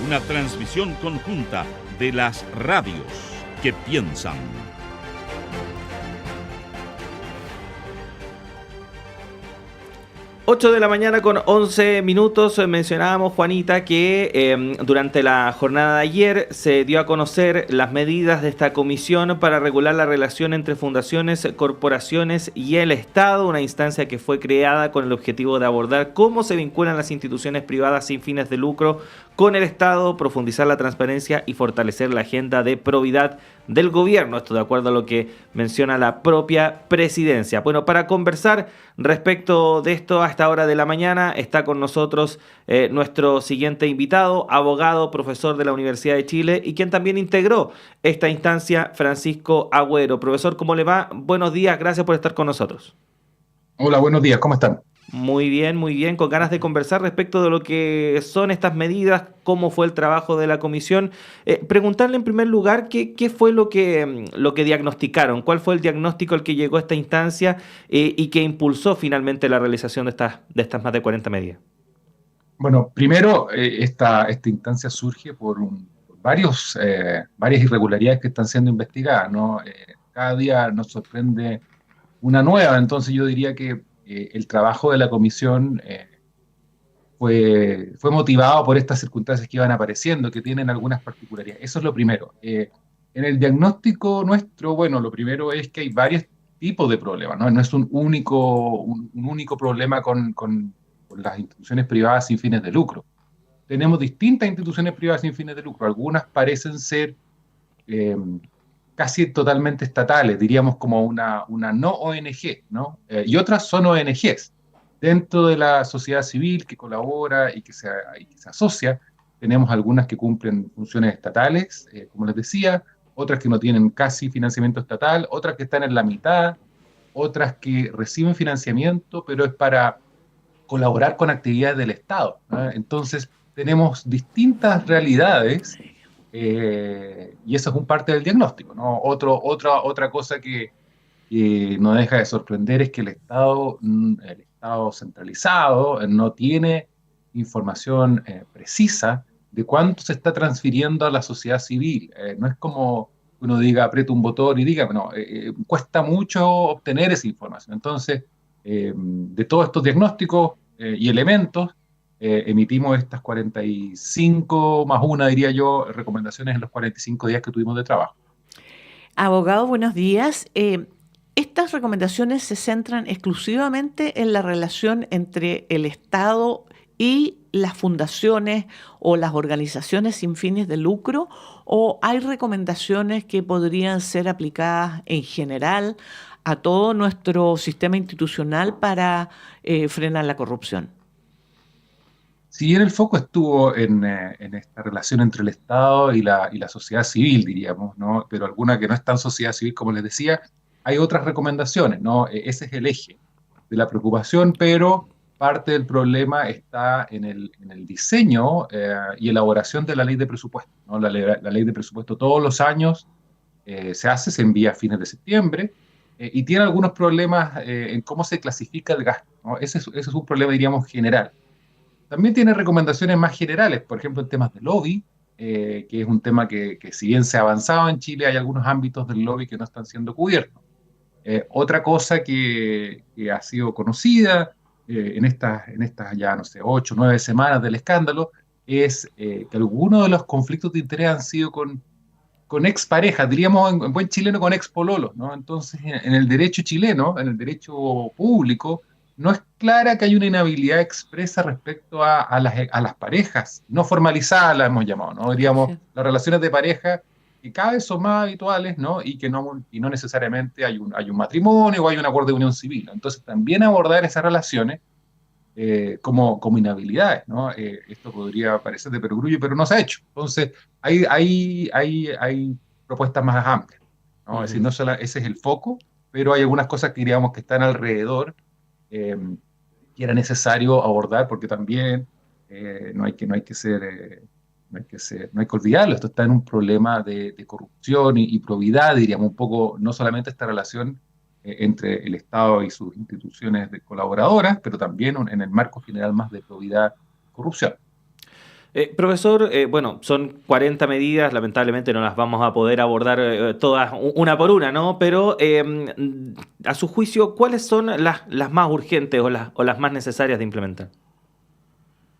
una transmisión conjunta de las radios que piensan. 8 de la mañana con 11 minutos. Mencionábamos, Juanita, que durante la jornada de ayer se dio a conocer las medidas de esta comisión para regular la relación entre fundaciones, corporaciones y el Estado, una instancia que fue creada con el objetivo de abordar cómo se vinculan las instituciones privadas sin fines de lucro con el Estado, profundizar la transparencia y fortalecer la agenda de probidad del gobierno. Esto de acuerdo a lo que menciona la propia presidencia. Bueno, para conversar respecto de esto a esta hora de la mañana está con nosotros nuestro siguiente invitado, abogado, profesor de la Universidad de Chile y quien también integró esta instancia, Francisco Agüero. Profesor, ¿cómo le va? Buenos días, gracias por estar con nosotros. Hola, buenos días, ¿cómo están? Muy bien, con ganas de conversar respecto de lo que son estas medidas, cómo fue el trabajo de la comisión. Preguntarle en primer lugar qué fue lo que diagnosticaron, cuál fue el diagnóstico al que llegó esta instancia y que impulsó finalmente la realización de estas más de 40 medidas. Bueno, primero, esta instancia surge por varias irregularidades que están siendo investigadas, ¿no? Cada día nos sorprende una nueva, entonces yo diría que el trabajo de la comisión fue motivado por estas circunstancias que iban apareciendo, que tienen algunas particularidades. Eso es lo primero. En el diagnóstico nuestro, bueno, lo primero es que hay varios tipos de problemas, ¿no? No es un único problema con las instituciones privadas sin fines de lucro. Tenemos distintas instituciones privadas sin fines de lucro. Algunas parecen ser casi totalmente estatales, diríamos como una no ONG, ¿no? Y otras son ONGs. Dentro de la sociedad civil que colabora y que se asocia, tenemos algunas que cumplen funciones estatales, como les decía, otras que no tienen casi financiamiento estatal, otras que están en la mitad, otras que reciben financiamiento, pero es para colaborar con actividades del Estado, ¿no? Entonces, tenemos distintas realidades y eso es un parte del diagnóstico, ¿no? Otra cosa que no deja de sorprender es que el Estado centralizado no tiene información precisa de cuánto se está transfiriendo a la sociedad civil. No es como uno diga, aprieta un botón y diga, no, cuesta mucho obtener esa información. Entonces, de todos estos diagnósticos y elementos, emitimos estas 45 más una, diría yo, recomendaciones en los 45 días que tuvimos de trabajo. Abogado, buenos días. Estas recomendaciones se centran exclusivamente en la relación entre el Estado y las fundaciones o las organizaciones sin fines de lucro, ¿o hay recomendaciones que podrían ser aplicadas en general a todo nuestro sistema institucional para frenar la corrupción? Si bien el foco estuvo en esta relación entre el Estado y la sociedad civil, diríamos, ¿no? Pero alguna que no es tan sociedad civil, como les decía, hay otras recomendaciones, ¿no? Ese es el eje de la preocupación, pero parte del problema está en el diseño y elaboración de la ley de presupuesto, ¿no? La ley de presupuesto todos los años se envía a fines de septiembre y tiene algunos problemas en cómo se clasifica el gasto, ¿no? Ese es un problema, diríamos, general. También tiene recomendaciones más generales, por ejemplo, en temas de lobby, que es un tema que si bien se ha avanzado en Chile, hay algunos ámbitos del lobby que no están siendo cubiertos. Otra cosa que ha sido conocida en estas ya, no sé, 8 o 9 semanas del escándalo, es que algunos de los conflictos de interés han sido con exparejas, diríamos en buen chileno con expololos, ¿no? Entonces, en el derecho chileno, en el derecho público, no es clara que hay una inhabilidad expresa respecto a las parejas, no formalizadas las hemos llamado, ¿no? Diríamos, Sí. las relaciones de pareja que cada vez son más habituales, ¿no? Y no necesariamente hay un matrimonio o hay un acuerdo de unión civil. Entonces, también abordar esas relaciones como inhabilidades, ¿no? Esto podría parecer de perogrullo, pero no se ha hecho. Entonces, hay propuestas más amplias, ¿no? Es decir, no solo ese es el foco, pero hay algunas cosas que diríamos que están alrededor eh, que era necesario abordar, porque también no hay que ser, no hay que olvidarlo, esto está en un problema de corrupción y probidad, diríamos un poco, no solamente esta relación entre el Estado y sus instituciones colaboradoras, pero también en el marco general más de probidad y corrupción. Profesor, bueno, son 40 medidas, lamentablemente no las vamos a poder abordar todas una por una, ¿no? Pero a su juicio, ¿cuáles son las más urgentes o las más necesarias de implementar?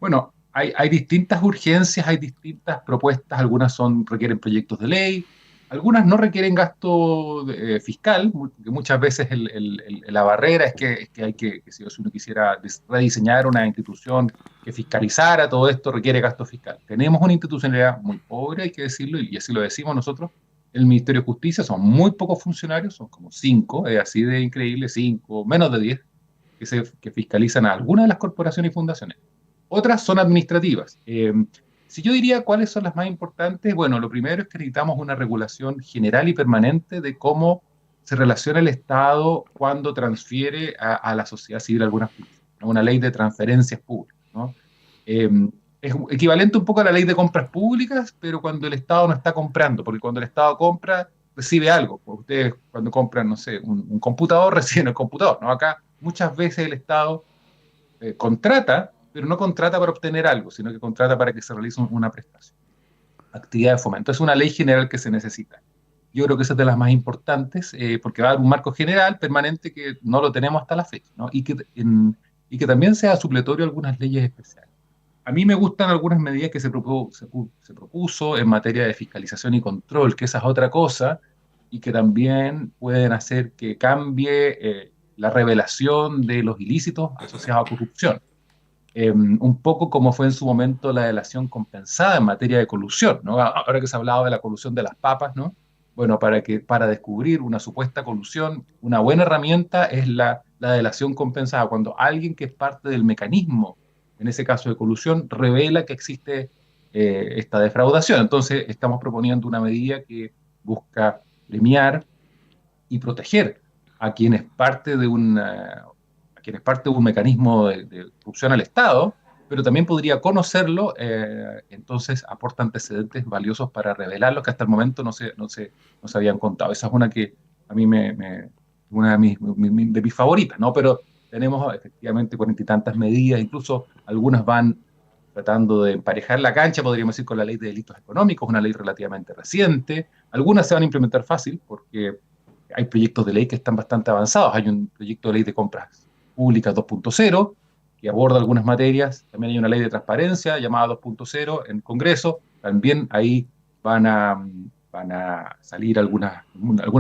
Bueno, hay distintas urgencias, hay distintas propuestas, algunas requieren proyectos de ley, algunas no requieren gasto fiscal, porque muchas veces la barrera es que hay que si uno quisiera rediseñar una institución que fiscalizara todo esto, requiere gasto fiscal. Tenemos una institucionalidad muy pobre, hay que decirlo, y así lo decimos nosotros. El Ministerio de Justicia son muy pocos funcionarios, son como 5, así de increíble, 5, menos de 10, que fiscalizan a algunas de las corporaciones y fundaciones. Otras son administrativas. Si yo diría cuáles son las más importantes, bueno, lo primero es que necesitamos una regulación general y permanente de cómo se relaciona el Estado cuando transfiere a la sociedad civil algunas funciones, ¿no? Una ley de transferencias públicas, ¿no? Eh, es equivalente un poco a la ley de compras públicas, pero cuando el Estado no está comprando, porque cuando el Estado compra, recibe algo. Ustedes cuando compran, no sé, un computador, reciben el computador, ¿no? Acá muchas veces el Estado contrata, pero no contrata para obtener algo, sino que contrata para que se realice una prestación. Actividad de fomento. Es una ley general que se necesita. Yo creo que esa es de las más importantes, porque va a dar un marco general permanente que no lo tenemos hasta la fecha, ¿no? Y que también sea supletorio a algunas leyes especiales. A mí me gustan algunas medidas que se propuso en materia de fiscalización y control, que esa es otra cosa, y que también pueden hacer que cambie la revelación de los ilícitos asociados a corrupción. Un poco como fue en su momento la delación compensada en materia de colusión, ¿no? Ahora que se ha hablado de la colusión de las papas, ¿no? Bueno, para descubrir una supuesta colusión, una buena herramienta es la delación compensada, cuando alguien que es parte del mecanismo, en ese caso de colusión, revela que existe esta defraudación. Entonces, estamos proponiendo una medida que busca premiar y proteger a quienes parte de un mecanismo de corrupción al Estado, pero también podría conocerlo, entonces aporta antecedentes valiosos para revelarlos que hasta el momento no se habían contado. Esa es una que a mí una de mis favoritas, ¿no? Pero tenemos efectivamente 40 y tantas medidas, incluso algunas van tratando de emparejar la cancha, podríamos decir, con la ley de delitos económicos, una ley relativamente reciente. Algunas se van a implementar fácil porque hay proyectos de ley que están bastante avanzados. Hay un proyecto de ley de compras públicas 2.0 que aborda algunas materias. También hay una ley de transparencia llamada 2.0 en el Congreso. También ahí van a salir algunas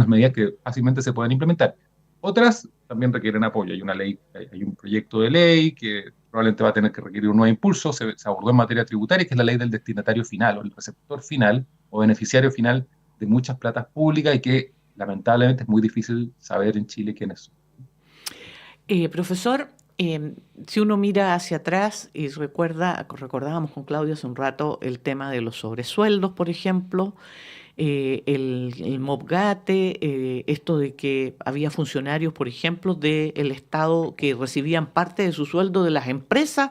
medidas que fácilmente se pueden implementar. Otras también requieren apoyo. Hay un proyecto de ley que probablemente va a tener que requerir un nuevo impulso. Se abordó en materia tributaria, que es la ley del destinatario final o el receptor final o beneficiario final de muchas platas públicas y que lamentablemente es muy difícil saber en Chile quiénes son. Profesor, si uno mira hacia atrás y recordábamos con Claudio hace un rato el tema de los sobresueldos, por ejemplo, el MOPGATE, esto de que había funcionarios, por ejemplo, del Estado que recibían parte de su sueldo de las empresas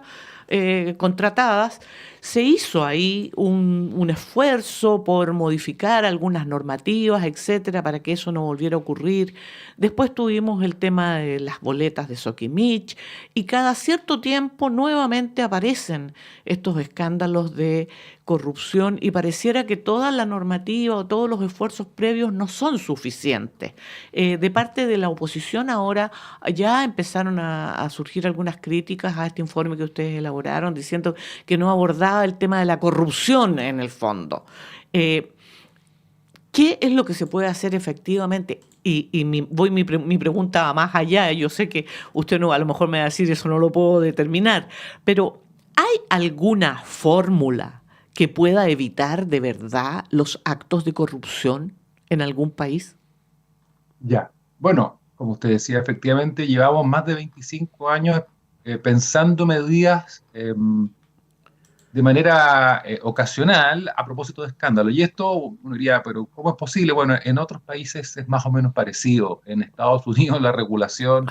contratadas. Se hizo ahí un esfuerzo por modificar algunas normativas, etcétera, para que eso no volviera a ocurrir. Después tuvimos el tema de las boletas de Soquimich y cada cierto tiempo nuevamente aparecen estos escándalos de corrupción y pareciera que toda la normativa o todos los esfuerzos previos no son suficientes. De parte de la oposición ahora ya empezaron a surgir algunas críticas a este informe que ustedes elaboraron diciendo que no abordaba el tema de la corrupción en el fondo. ¿Qué es lo que se puede hacer efectivamente? Y mi pregunta va más allá. Yo sé que usted no, a lo mejor me va a decir eso no lo puedo determinar, pero ¿hay alguna fórmula que pueda evitar de verdad los actos de corrupción en algún país? Ya, bueno, como usted decía, efectivamente llevamos más de 25 años pensando medidas de manera ocasional a propósito de escándalos. Y esto, uno diría, pero ¿cómo es posible? Bueno, en otros países es más o menos parecido. En Estados Unidos la regulación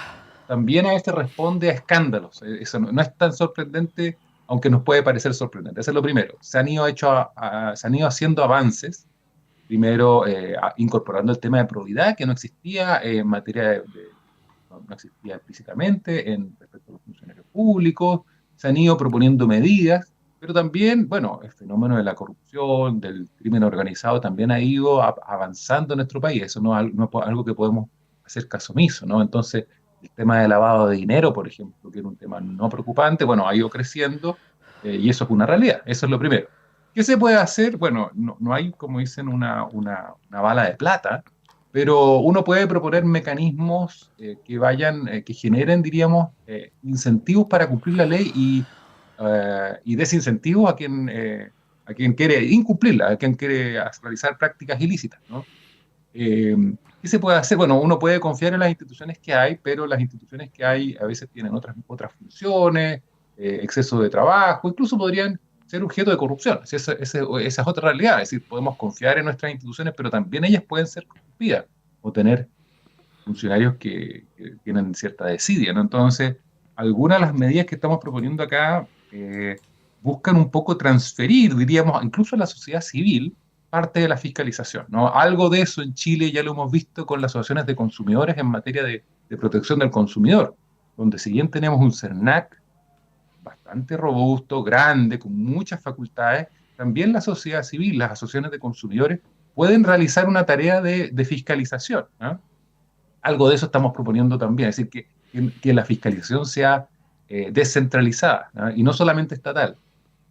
también a veces responde a escándalos. Eso no es tan sorprendente, aunque nos puede parecer sorprendente. Eso es lo primero. Se han ido haciendo avances, primero incorporando el tema de probidad, que no existía en materia no existía explícitamente respecto a los funcionarios públicos. Se han ido proponiendo medidas pero también, bueno, el fenómeno de la corrupción, del crimen organizado también ha ido avanzando en nuestro país. Eso no es algo que podemos hacer caso omiso, ¿no? Entonces, el tema de lavado de dinero, por ejemplo, que era un tema no preocupante, bueno, ha ido creciendo y eso es una realidad, eso es lo primero. ¿Qué se puede hacer? Bueno, no hay, como dicen, una bala de plata, pero uno puede proponer mecanismos que generen, diríamos, incentivos para cumplir la ley y desincentivos a quien quiere incumplirla, a quien quiere realizar prácticas ilícitas, ¿no? Eh, ¿Qué se puede hacer? Bueno, uno puede confiar en las instituciones que hay, pero las instituciones que hay a veces tienen otras funciones, exceso de trabajo, incluso podrían ser objeto de corrupción. Esa es otra realidad. Es decir, podemos confiar en nuestras instituciones, pero también ellas pueden ser corrompidas o tener funcionarios que tienen cierta desidia, ¿no? Entonces, algunas de las medidas que estamos proponiendo acá buscan un poco transferir, diríamos, incluso a la sociedad civil, parte de la fiscalización, ¿no? Algo de eso en Chile ya lo hemos visto con las asociaciones de consumidores en materia de protección del consumidor, donde si bien tenemos un CERNAC bastante robusto, grande, con muchas facultades, también la sociedad civil, las asociaciones de consumidores, pueden realizar una tarea de fiscalización, ¿no? Algo de eso estamos proponiendo también, es decir, que la fiscalización sea descentralizada, ¿no? Y no solamente estatal.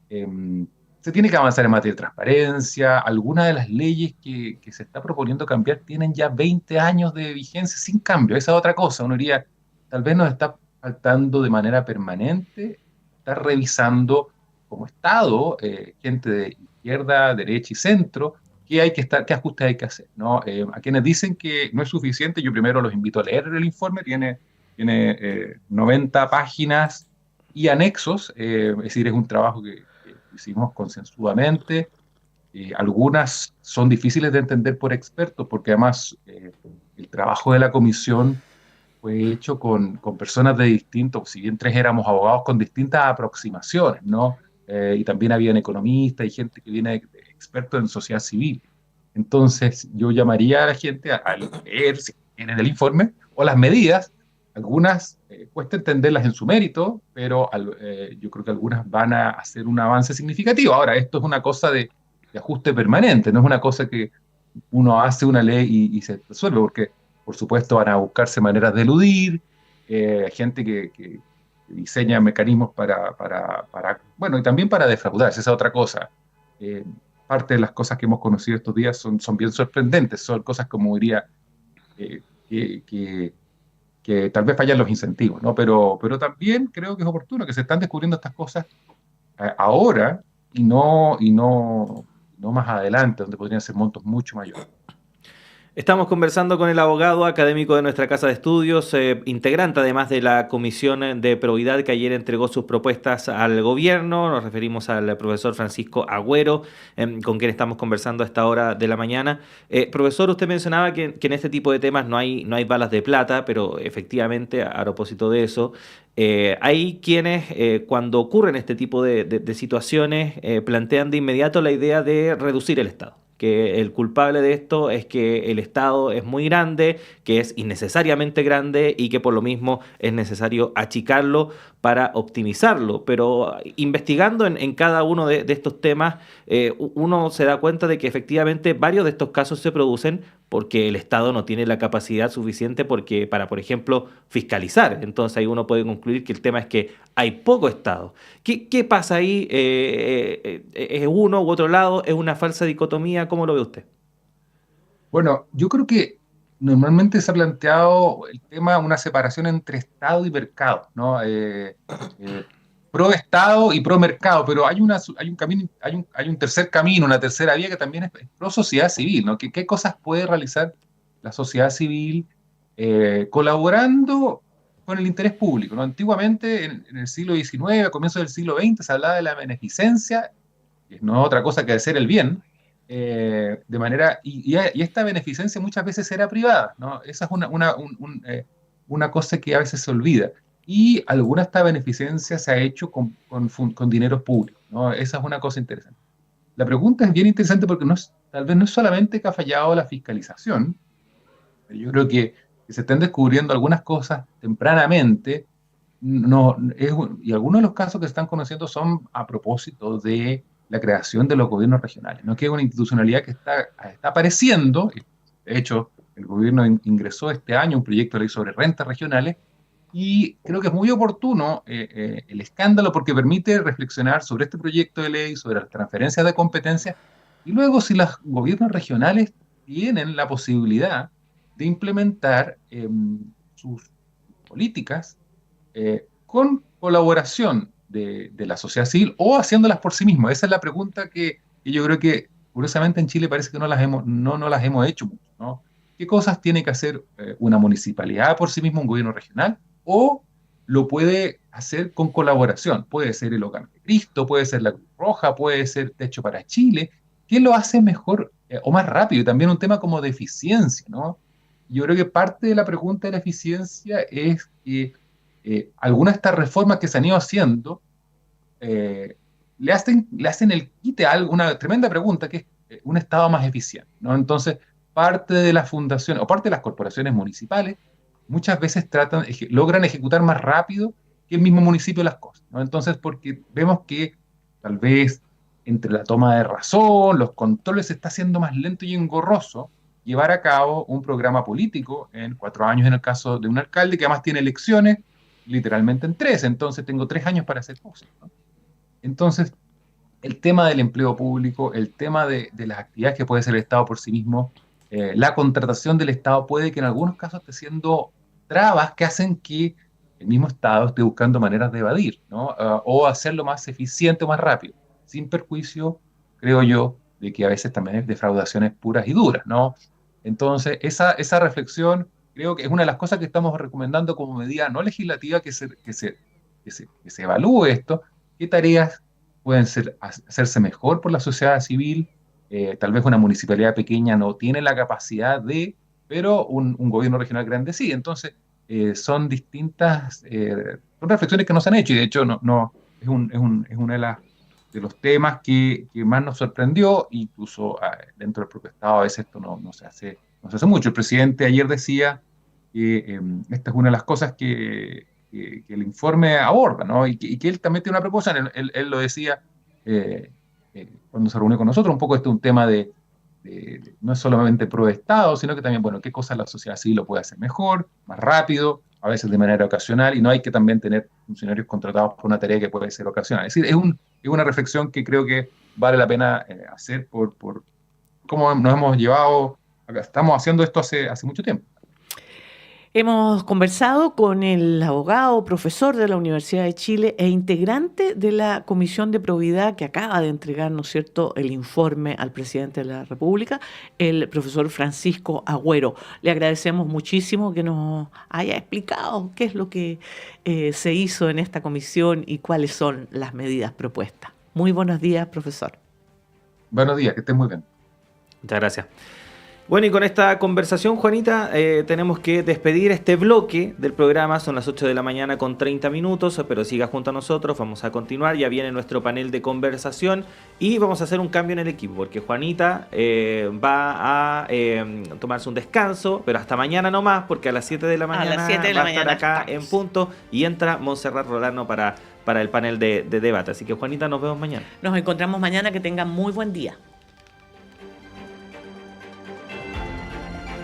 Eh, Se tiene que avanzar en materia de transparencia. Algunas de las leyes que se está proponiendo cambiar tienen ya 20 años de vigencia sin cambio. Esa es otra cosa. Uno diría, tal vez nos está faltando de manera permanente estar revisando como Estado, gente de izquierda, derecha y centro, qué ajustes hay que hacer, ¿no? A quienes dicen que no es suficiente, yo primero los invito a leer el informe. Tiene 90 páginas y anexos, es decir, es un trabajo que hicimos concienzudamente. Algunas son difíciles de entender por expertos, porque además el trabajo de la comisión fue hecho con personas de distintos, si bien tres éramos abogados con distintas aproximaciones, ¿no? Y también habían economistas y gente que viene expertos en sociedad civil. Entonces, yo llamaría a la gente a leer, si tienen el informe, o las medidas. Algunas cuesta entenderlas en su mérito, pero yo creo que algunas van a hacer un avance significativo. Ahora, esto es una cosa de ajuste permanente, no es una cosa que uno hace una ley y se resuelve, porque por supuesto van a buscarse maneras de eludir, gente que diseña mecanismos bueno, y también para defraudar, esa es otra cosa. Eh, Parte de las cosas que hemos conocido estos días son bien sorprendentes, son cosas como diría, eh, que, que, que tal vez fallan los incentivos, ¿no? Pero también creo que es oportuno que se están descubriendo estas cosas ahora y no más adelante, donde podrían ser montos mucho mayores. Estamos conversando con el abogado académico de nuestra casa de estudios, integrante además de la Comisión de Probidad que ayer entregó sus propuestas al gobierno. Nos referimos al profesor Francisco Agüero, con quien estamos conversando a esta hora de la mañana. Profesor, usted mencionaba que en este tipo de temas no hay balas de plata, pero efectivamente, a propósito de eso, hay quienes, cuando ocurren este tipo de situaciones, plantean de inmediato la idea de reducir el Estado. Que el culpable de esto es que el Estado es muy grande, que es innecesariamente grande y que por lo mismo es necesario achicarlo para optimizarlo. Pero investigando en cada uno de estos temas, uno se da cuenta de que efectivamente varios de estos casos se producen porque el Estado no tiene la capacidad suficiente para, por ejemplo, fiscalizar. Entonces ahí uno puede concluir que el tema es que hay poco Estado. ¿Qué pasa ahí? ¿Es uno u otro lado? ¿Es una falsa dicotomía? ¿Cómo lo ve usted? Bueno, yo creo que normalmente se ha planteado el tema una separación entre Estado y mercado, ¿no? Pro Estado y pro mercado, pero hay un camino, hay un tercer camino, una tercera vía que también es pro sociedad civil, ¿no? ¿Qué cosas puede realizar la sociedad civil colaborando con el interés público, ¿no? Antiguamente, en el siglo XIX, a comienzos del siglo XX, se hablaba de la beneficencia, que no es otra cosa que hacer el bien, de manera, y esta beneficencia muchas veces era privada, ¿no? Esa es una cosa que a veces se olvida. Y alguna de esta beneficencia se ha hecho con dinero público, ¿no? Esa es una cosa interesante. La pregunta es bien interesante porque tal vez no es solamente que ha fallado la fiscalización, pero yo creo que se están descubriendo algunas cosas tempranamente no, y algunos de los casos que se están conociendo son a propósito de la creación de los gobiernos regionales, ¿no? Que es una institucionalidad que está apareciendo. De hecho, el gobierno ingresó este año un proyecto de ley sobre rentas regionales y creo que es muy oportuno el escándalo porque permite reflexionar sobre este proyecto de ley, sobre las transferencias de competencias y luego si los gobiernos regionales tienen la posibilidad de implementar sus políticas con colaboración de la sociedad civil o haciéndolas por sí mismos. Esa es la pregunta que yo creo que, curiosamente, en Chile parece que no las hemos hecho mucho, ¿no? ¿Qué cosas tiene que hacer una municipalidad por sí misma, un gobierno regional? ¿O lo puede hacer con colaboración? Puede ser el Hogar de Cristo, puede ser la Cruz Roja, puede ser Techo para Chile. ¿Qué lo hace mejor o más rápido? Y también un tema como de eficiencia, ¿no? Yo creo que parte de la pregunta de la eficiencia es que algunas de estas reformas que se han ido haciendo eh, le hacen el quite a una tremenda pregunta que es un Estado más eficiente, ¿no? Entonces, parte de la fundación o parte de las corporaciones municipales muchas veces logran ejecutar más rápido que el mismo municipio las cosas, ¿no? Entonces, porque vemos que tal vez entre la toma de razón, los controles, se está haciendo más lento y engorroso llevar a cabo un programa político en 4 años en el caso de un alcalde que además tiene elecciones literalmente en 3, entonces tengo 3 años para hacer cosas, ¿no? Entonces, el tema del empleo público, el tema de las actividades que puede hacer el Estado por sí mismo, la contratación del Estado puede que en algunos casos esté siendo trabas que hacen que el mismo Estado esté buscando maneras de evadir, ¿no? O hacerlo más eficiente o más rápido, sin perjuicio, creo yo, de que a veces también hay defraudaciones puras y duras, ¿no? Entonces, esa reflexión creo que es una de las cosas que estamos recomendando como medida no legislativa que se evalúe esto, qué tareas pueden hacerse mejor por la sociedad civil. Tal vez una municipalidad pequeña no tiene la capacidad pero un gobierno regional grande sí. Entonces, son distintas, son reflexiones que nos han hecho y de hecho es una de los temas que más nos sorprendió, incluso dentro del propio Estado a veces esto no se hace mucho. El presidente ayer decía que esta es una de las cosas que el informe aborda, ¿no? Y que él también tiene una proposición. Él lo decía cuando se reunió con nosotros, un poco este es un tema no es solamente pro Estado, sino que también, bueno, qué cosas la sociedad civil lo puede hacer mejor, más rápido, a veces de manera ocasional, y no hay que también tener funcionarios contratados por una tarea que puede ser ocasional. Es decir, es una reflexión que creo que vale la pena hacer por cómo nos hemos llevado, estamos haciendo esto hace mucho tiempo. Hemos conversado con el abogado, profesor de la Universidad de Chile e integrante de la Comisión de Probidad que acaba de entregar, ¿no es cierto?, el informe al presidente de la República, el profesor Francisco Agüero. Le agradecemos muchísimo que nos haya explicado qué es lo que se hizo en esta comisión y cuáles son las medidas propuestas. Muy buenos días, profesor. Buenos días, que estén muy bien. Muchas gracias. Bueno, y con esta conversación, Juanita, tenemos que despedir este bloque del programa. Son las 8 de la mañana con 30 minutos, pero siga junto a nosotros, vamos a continuar. Ya viene nuestro panel de conversación y vamos a hacer un cambio en el equipo, porque Juanita va a tomarse un descanso, pero hasta mañana nomás, porque a las 7 de la mañana va a estar acá en punto y entra Montserrat Rolano para el panel de debate. Así que, Juanita, nos vemos mañana. Nos encontramos mañana, que tengan muy buen día.